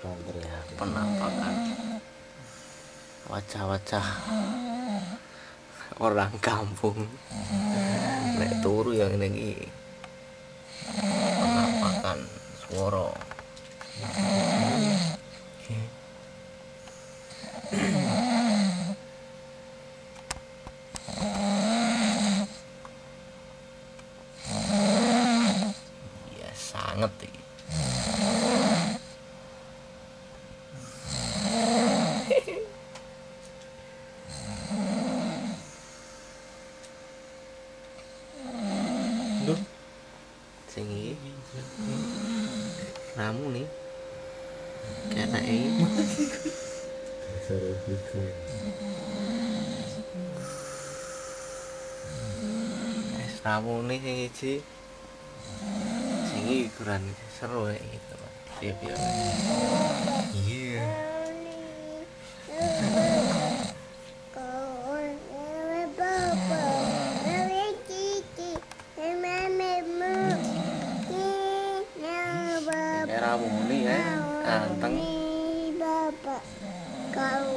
ya, penampakan wajah-wajah orang kampung nek turu yang ini penampakan swara. Ya sangat iki. Duh, Sing iki ramu nih kena ini ramu nih sing iki sing iki kurang seru ya gitu Pak. Siap ya. Iya. Ramu nih ya anteng Bapak, kau